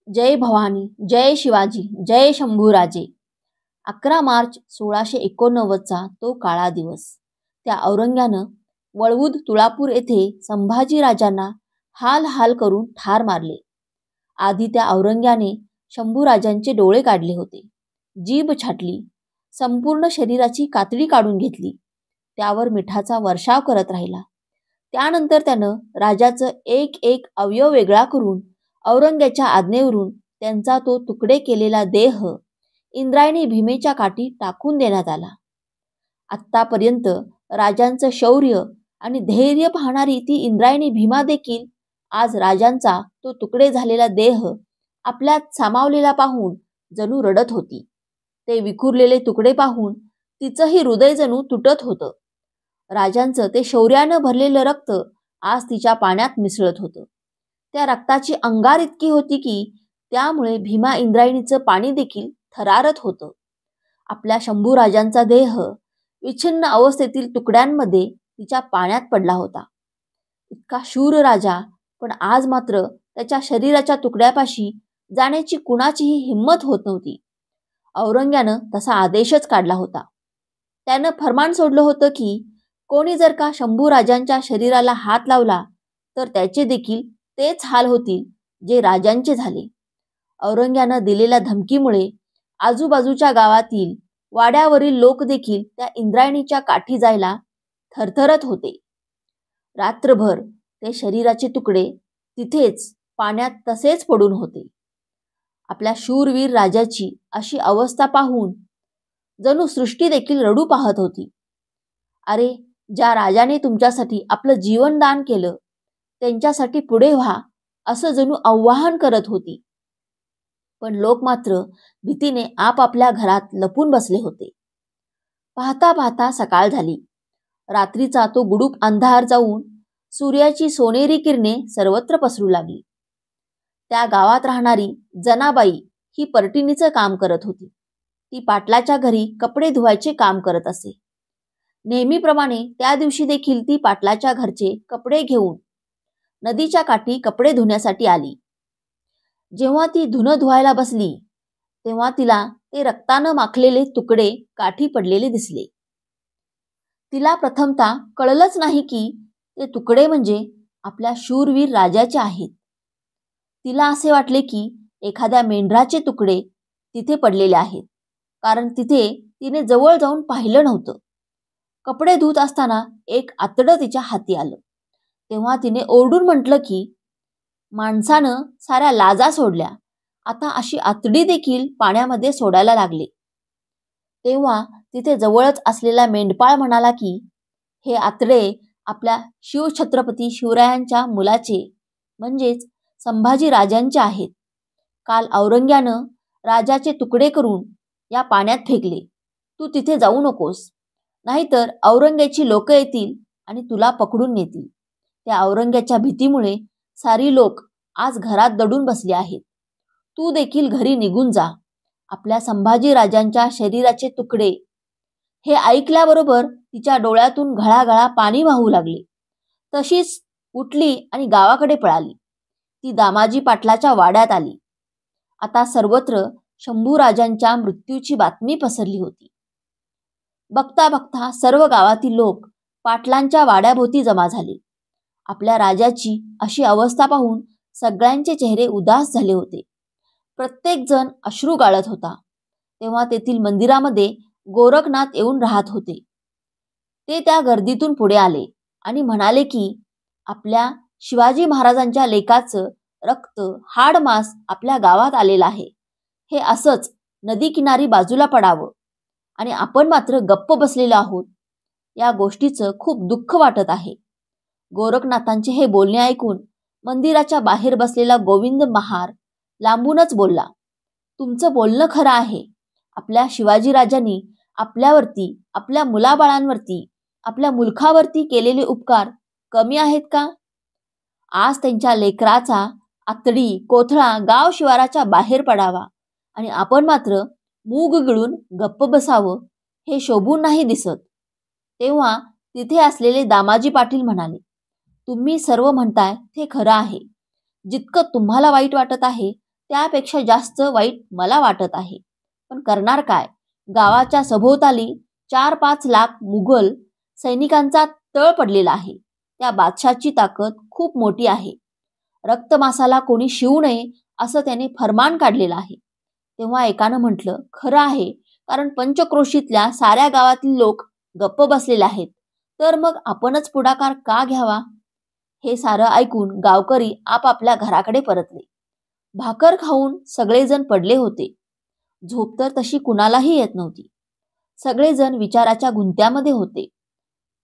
जय भवानी, जय शिवाजी, जय शंभूराजे. 11 मार्च 1689चा तो काळा दिवस. त्या औरंग्यानं वळवूद तुळापूर येथे संभाजीराजांना हाल हाल करून ठार मारले. आधी त्या औरंग्याने शंभूराजांचे डोळे काढले होते, जीभ छाटली, संपूर्ण शरीराची कातडी काढून घेतली, त्यावर मिठाचा वर्षाव करत राहिला. त्यानंतर त्यानं राजाचं एक एक अवयव वेगळा करून औरंग्याच्या आज्ञेवरून त्यांचा तो तुकडे केलेला देह इंद्रायणी भीमेच्या काठी टाकून देण्यात आला. आत्तापर्यंत राजांचं शौर्य आणि धैर्य पाहणारी ती इंद्रायणी भीमा देखील आज राजांचा तो तुकडे झालेला देह आपल्यात सामावलेला पाहून जणू रडत होती. ते विखुरलेले तुकडे पाहून तिचंही हृदय जणू तुटत होतं. राजांचं ते शौर्यानं भरलेलं रक्त आज तिच्या पाण्यात मिसळत होतं. त्या रक्ताची अंगार इतकी होती की त्यामुळे भीमा इंद्रायणीचं पाणी देखील थरारत होतं. आपल्या शंभूराजांचा देह विच्छिन्न अवस्थेतील तुकड्यांमध्ये तिच्या पाण्यात पडला होता. इतका शूर राजा, पण आज मात्र त्याच्या शरीराच्या तुकड्यापाशी जाण्याची कुणाचीही हिंमत होत नव्हती. औरंग्यानं तसा आदेशच काढला होता. त्यानं फरमान सोडलं होतं की कोणी जर का शंभूराजांच्या शरीराला हात लावला तर त्याचे देखील तेच हाल होतील जे राजांचे झाले. औरंग्यानं दिलेल्या धमकीमुळे आजूबाजूच्या गावातील वाड्यावरील लोक देखील त्या इंद्रायणीच्या काठी जायला थरथरत होते. रात्रभर ते शरीराचे तुकडे तिथेच पाण्यात तसेच पडून होते. आपल्या शूरवीर राजाची अशी अवस्था पाहून जणू सृष्टी देखील रडू पाहत होती. अरे, ज्या राजाने तुमच्यासाठी आपलं जीवन दान केलं त्यांच्यासाठी पुढे व्हा असं जणू आव्हान करत होती. पण लोक मात्र भीतीने आपापल्या घरात लपून बसले होते. पाहता पाहता सकाळ झाली. रात्रीचा तो गुडूप अंधार जाऊन सूर्याची सोनेरी किरणे सर्वत्र पसरू लागली. त्या गावात राहणारी जनाबाई ही परटिणीचं काम करत होती. ती पाटलाच्या घरी कपडे धुवायचे काम करत असे. नेहमीप्रमाणे त्या दिवशी देखील ती पाटलाच्या घरचे कपडे घेऊन नदीच्या काठी कपडे धुण्यासाठी आली. जेव्हा ती धुणं धुवायला बसली तेव्हा तिला ते रक्तानं माखलेले तुकडे काठी पडलेले दिसले. तिला प्रथमतः कळलंच नाही की ते तुकडे म्हणजे आपल्या शूरवीर राजाचे आहेत. तिला असे वाटले की एखाद्या मेंढराचे तुकडे तिथे पडलेले आहेत, कारण तिथे तिने जवळ जाऊन पाहिलं नव्हतं. कपडे धुत असताना एक आतडं तिच्या हाती आलं. तेव्हा तिने ओरडून म्हटलं की माणसानं साऱ्या लाजा सोडल्या, आता अशी आतडी देखील पाण्यामध्ये सोडायला लागले. तेव्हा तिथे जवळच असलेला मेंढपाळ म्हणाला की हे आतडे आपल्या शिवछत्रपती शिवरायांच्या मुलाचे म्हणजेच संभाजी राजांचे आहेत. काल औरंग्यानं राजाचे तुकडे करून या पाण्यात फेकले. तू तिथे जाऊ नकोस, नाहीतर औरंग्याची लोक येतील आणि तुला पकडून नेतील. त्या औरंग्याच्या भीतीमुळे सारी लोक आज घरात दडून बसली आहेत. तू देखील घरी निघून जा. आपल्या संभाजी राजांच्या शरीराचे तुकडे. हे ऐकल्याबरोबर तिच्या डोळ्यातून घळाघळा पाणी वाहू लागले. तशीच उठली आणि गावाकडे पळाली. ती दामाजी पाटलाच्या वाड्यात आली. आता सर्वत्र शंभूराजांच्या मृत्यूची बातमी पसरली होती. बघता बघता सर्व गावातील लोक पाटलांच्या वाड्याभोवती जमा झाले. आपल्या राजाची अशी अवस्था पाहून सगळ्यांचे चेहरे उदास झाले होते. प्रत्येक जण अश्रू गाळत होता. तेव्हा तेथील मंदिरामध्ये गोरखनाथ येऊन राहत होते. ते त्या गर्दीतून पुढे आले आणि म्हणाले की आपल्या शिवाजी महाराजांच्या लेकाचं रक्त हाडमास आपल्या गावात आलेलं आहे. हे असंच नदी किनारी बाजूला पडावं आणि आपण मात्र गप्प बसलेलो आहोत. या गोष्टीचं खूप दुःख वाटत आहे. गोरखनाथांचे हे बोलणे ऐकून मंदिराच्या बाहेर बसलेला गोविंद महार लांबूनच बोलला, तुमचं बोलणं खरं आहे. आपल्या शिवाजीराजांनी आपल्यावरती, आपल्या मुलाबाळांवरती, आपल्या मुलखावरती केलेले उपकार कमी आहेत का? आज त्यांच्या लेकराचा आतडी कोथळा गाव शिवाराच्या बाहेर पडावा आणि आपण मात्र मूग गिळून गप्प बसावं, हे शोभून नाही दिसत. तेव्हा तिथे असलेले दामाजी पाटील म्हणाले, तुम्ही सर्व म्हणताय ते खरं आहे. जितकं तुम्हाला वाईट वाटत आहे त्यापेक्षा जास्त वाईट मला वाटत आहे. पण करणार काय? गावाच्या सभोवताली 4-5 लाख मुघल सैनिकांचा तळ पडलेला आहे. त्या बादशाची ताकद खूप मोठी आहे. रक्तमासाला कोणी शिवू नये असं त्याने फरमान काढलेलं आहे. तेव्हा एकानं म्हटलं, खरं आहे, कारण पंचक्रोशीतल्या साऱ्या गावातील लोक गप्प बसलेले आहेत, तर मग आपणच पुढाकार का घ्यावा? हे सारं ऐकून गावकरी आपापल्या घराकडे परतले. भाकर खाऊन सगळेजण पडले होते. झोप तर तशी कुणालाही येत नव्हती. सगळेजण विचाराच्या गुंत्यामध्ये होते.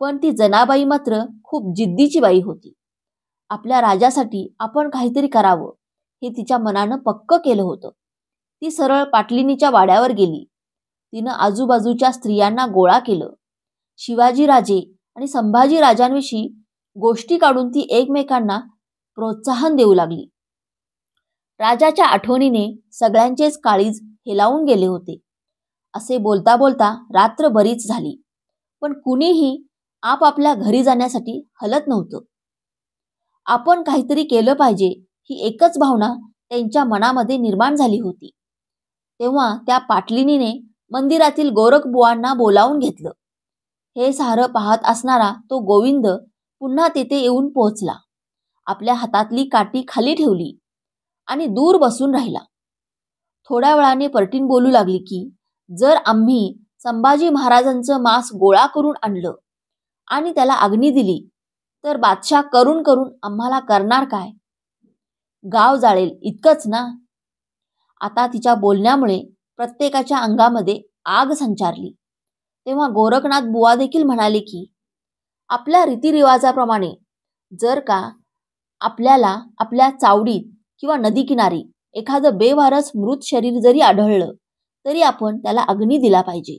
पण ती जनाबाई मात्र खूप जिद्दीची बाई होती. आपल्या राजासाठी आपण काहीतरी करावं हे तिच्या मनानं पक्क केलं होतं. ती सरळ पाटलिनीच्या वाड्यावर गेली. तिनं आजूबाजूच्या स्त्रियांना गोळा केलं. शिवाजी राजे आणि संभाजी राजांविषयी गोष्टी काढून ती एकमेकांना प्रोत्साहन देऊ लागली. राजाच्या आठवणीने सगळ्यांचेच काळीज हेलावून गेले होते. असे बोलता बोलता रात्र बरीच झाली, पण कुणीही आपापल्या घरी जाण्यासाठी हलत नव्हतं. आपण काहीतरी केलं पाहिजे ही एकच भावना त्यांच्या मनामध्ये निर्माण झाली होती. तेव्हा त्या पाटलिनीने मंदिरातील गोरखबुवांना बोलावून घेतलं. हे सारं पाहत असणारा तो गोविंद पुन्हा तेथे येऊन पोहोचला. आपल्या हातातली काठी खाली ठेवली आणि दूर बसून राहिला. थोड्या वेळाने परटीन बोलू लागली की जर आम्ही संभाजी महाराजांचं मांस गोळा करून आणलं आणि त्याला अग्नी दिली तर बादशाह करून करून आम्हाला करणार काय? गाव जाळेल इतकंच ना? आता तिच्या बोलण्यामुळे प्रत्येकाच्या अंगामध्ये आग संचारली. तेव्हा गोरखनाथ बुवा देखील म्हणाले की आपल्या रीतिरिवाजाप्रमाणे जर का आपल्याला आपल्या चावडीत किंवा नदीकिनारी एखादं बेवारस मृत शरीर जरी आढळलं तरी आपण त्याला अग्नी दिला पाहिजे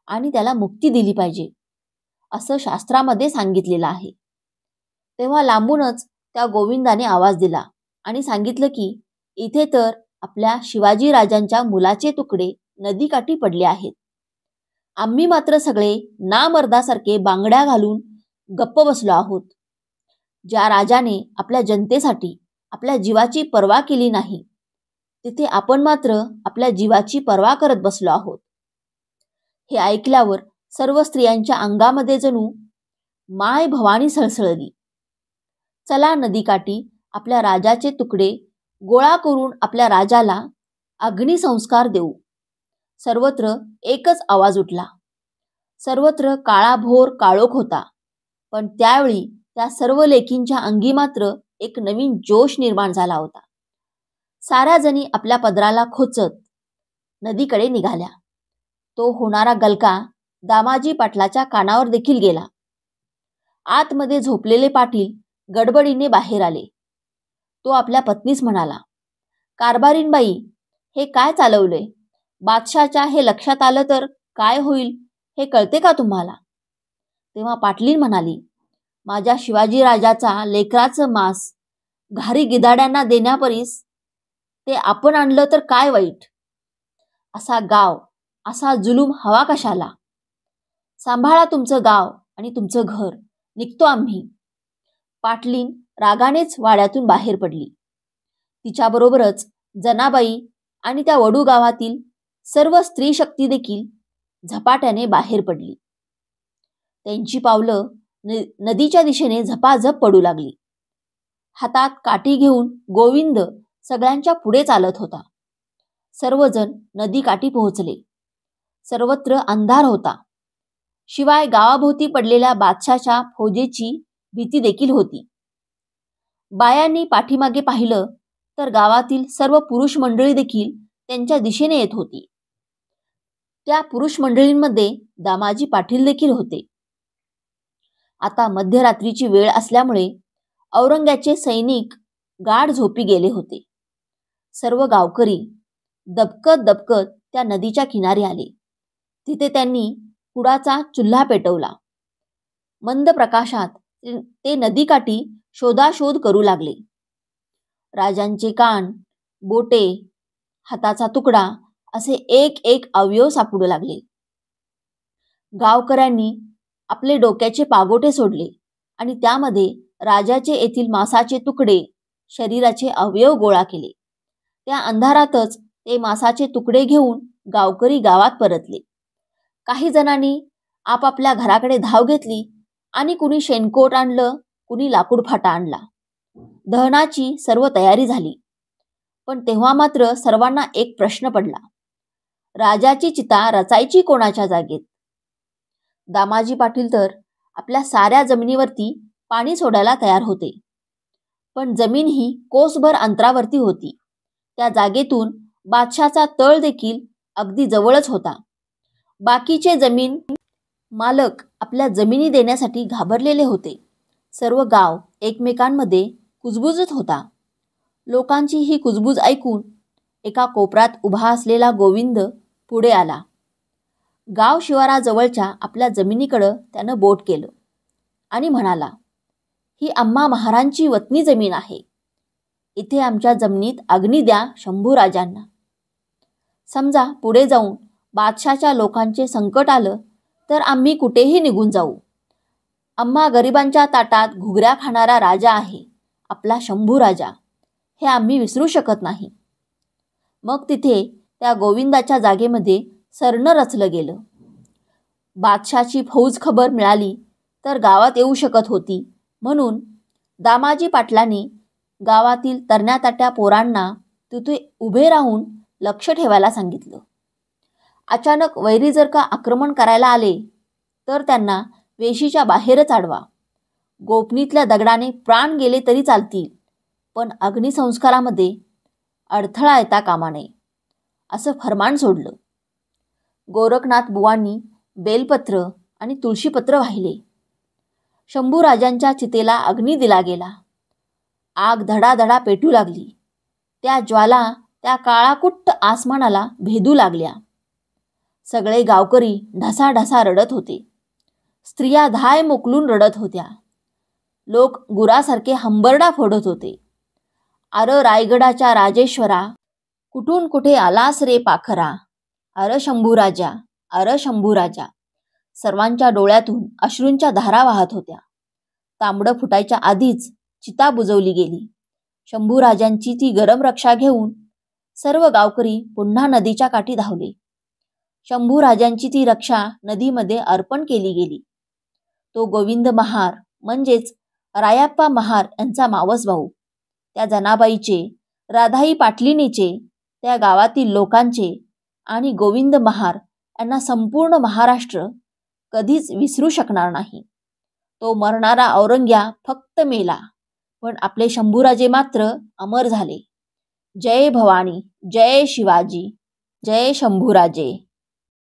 आणि त्याला मुक्ती दिली पाहिजे असं शास्त्रामध्ये सांगितलेलं आहे. तेव्हा लांबूनच त्या गोविंदाने आवाज दिला आणि सांगितलं की इथे तर आपल्या शिवाजी राजांच्या मुलाचे तुकडे नदीकाठी पडले आहेत. आम्ही मात्र सगळे नामर्दासारखे बांगड्या घालून गप्प बसलो आहोत. ज्या राजाने आपल्या जनतेसाठी आपल्या जीवाची पर्वा केली नाही तिथे आपण मात्र आपल्या जीवाची पर्वा करत बसलो आहोत. हे ऐकल्यावर सर्व स्त्रियांच्या अंगामध्ये जणू माय भवानी सळसळली. चला नदीकाठी आपल्या राजाचे तुकडे गोळा करून आपल्या राजाला अग्निसंस्कार देऊ. सर्वत्र एकच आवाज उठला. सर्वत्र काळाभोर काळोख होता. पण त्यावेळी त्या सर्व लेकींच्या अंगी मात्र एक नवीन जोश निर्माण झाला होता. साऱ्या जणी आपल्या पदराला खोचत नदीकडे निघाल्या. तो होणारा गलका दामाजी पाटलाच्या कानावर देखील गेला. आतमध्ये झोपलेले पाटील गडबडीने बाहेर आले. तो आपल्या पत्नीस म्हणाला, कारभारीणबाई, हे काय चालवलंय? बादशाच्या हे लक्षात आलं तर काय होईल हे कळते का तुम्हाला? तेव्हा पाटलीन म्हणाली, माझ्या शिवाजी राजाचा लेकराचं मांस घारी गिधाड्यांना देण्यापरीस ते आपण आणलं तर काय वाईट? असा गाव, असा जुलूम हवा कशाला? सांभाळा तुमचं गाव आणि तुमचं घर, निघतो आम्ही. पाटलीन रागानेच वाड्यातून बाहेर पडली. तिच्याबरोबरच जनाबाई आणि त्या वडू गावातील सर्व स्त्री शक्ती देखील झपाट्याने बाहेर पडली. त्यांची पावलं नदीच्या दिशेने झपाझप पडू लागली. हातात काठी घेऊन गोविंद सगळ्यांच्या पुढे चालत होता. सर्वजण नदीकाठी पोहोचले. सर्वत्र अंधार होता. शिवाय गावाभोवती पडलेल्या बादशाच्या फौजेची भीती देखील होती. बायांनी पाठीमागे पाहिलं तर गावातील सर्व पुरुष मंडळी देखील त्यांच्या दिशेने येत होती. त्या पुरुष मंडळींमध्ये दामाजी पाटील देखील होते. आता मध्यरात्रीची वेळ असल्यामुळे औरंग्याचे सैनिक गाढ झोपी गेले होते. सर्व गावकरी दबकत दबकत त्या नदीच्या किनारी आले. तिथे त्यांनी कुडाचा चुल्हा पेटवला. मंद प्रकाशात ते नदीकाठी शोधाशोध करू लागले. राजांचे कान, बोटे, हाताचा तुकडा असे एक एक अवयव सापडू लागले. गावकऱ्यांनी आपले डोक्याचे पागोटे सोडले आणि त्यामध्ये राजाचे येथील मांसाचे तुकडे, शरीराचे अवयव गोळा केले. त्या अंधारातच ते मांसाचे तुकडे घेऊन गावकरी गावात परतले. काही जणांनी आपापल्या घराकडे धाव घेतली आणि कुणी शेणकोट आणलं, कुणी लाकूड फाटा आणला. दहनाची सर्व तयारी झाली. पण तेव्हा मात्र सर्वांना एक प्रश्न पडला. राजाची चिता रचायची कोणाच्या जागेत? दामाजी पाटील तर आपल्या साऱ्या जमिनीवरती पाणी सोडायला तयार होते. पण जमीन ही कोसभर अंतरावरती होती. त्या जागेतून बादशाचा तळ देखील अगदी जवळच होता. बाकीचे जमीन मालक आपल्या जमिनी देण्यासाठी घाबरलेले होते. सर्व गाव एकमेकांमध्ये कुजबुजत होता. लोकांची ही कुजबूज ऐकून एका कोपऱ्यात उभा असलेला गोविंद पुढे आला. गाव शिवाराजवळच्या आपल्या जमिनीकडं त्यानं बोट केलं आणि म्हणाला, ही आम्हा महारांची वतनी जमीन आहे. इथे आमच्या जमिनीत अग्नी द्या शंभूराजांना. समजा पुढे जाऊन बादशाच्या लोकांचे संकट आलं तर आम्ही कुठेही निघून जाऊ. आम्हा गरिबांच्या ताटात घुगऱ्या खाणारा राजा आहे आपला शंभूराजा, हे आम्ही विसरू शकत नाही. मग तिथे त्या गोविंदाच्या जागेमध्ये सरणं रचलं गेलं. बादशाची फौज खबर मिळाली तर गावात येऊ शकत होती, म्हणून दामाजी पाटलांनी गावातील तरण्या-ताट्या पोरांना तिथे उभे राहून लक्ष ठेवायला सांगितलं. अचानक वैरी जर का आक्रमण करायला आले तर त्यांना वेशीच्या बाहेरच अडवा. गोपनीतल्या दगडाने प्राण गेले तरी चालतील, पण अग्निसंस्कारामध्ये अडथळा येता कामा नये, असं फरमान सोडलं. गोरखनाथ बुवांनी बेलपत्र आणि तुळशीपत्र वाहिले. शंभूराजांच्या चितेला अग्नी दिला गेला. आग धडाधडा पेटू लागली. त्या ज्वाला त्या काळाकुट्ट आसमानाला भेदू लागल्या. सगळे गावकरी ढसाढसा रडत होते. स्त्रिया धाय मोकलून रडत होत्या. लोक गुरासारखे हंबरडा फोडत होते. अर रायगडाच्या राजेश्वरा, कुठून कुठे आलास रे पाखरा, अर शंभूराजा, अर शंभूराजा. सर्वांच्या डोळ्यातून अश्रूंच्या धारा वाहत होत्या. तांबडं फुटायच्या आधीच चिता बुजवली गेली. शंभूराजांची ती गरम रक्षा घेऊन सर्व गावकरी पुन्हा नदीच्या काठी धावले. शंभूराजांची ती रक्षा नदीमध्ये अर्पण केली गेली. तो गोविंद महार म्हणजेच रायाप्पा महार यांचा मावस भाऊ, त्या जनाबाईचे, राधाई पाटलिनीचे, त्या गावातील लोकांचे आणि गोविंद महार यांना संपूर्ण महाराष्ट्र कधीच विसरू शकणार नाही. तो मरणारा औरंग्या फक्त मेला, पण आपले शंभूराजे मात्र अमर झाले. जय भवानी, जय शिवाजी, जय शंभूराजे.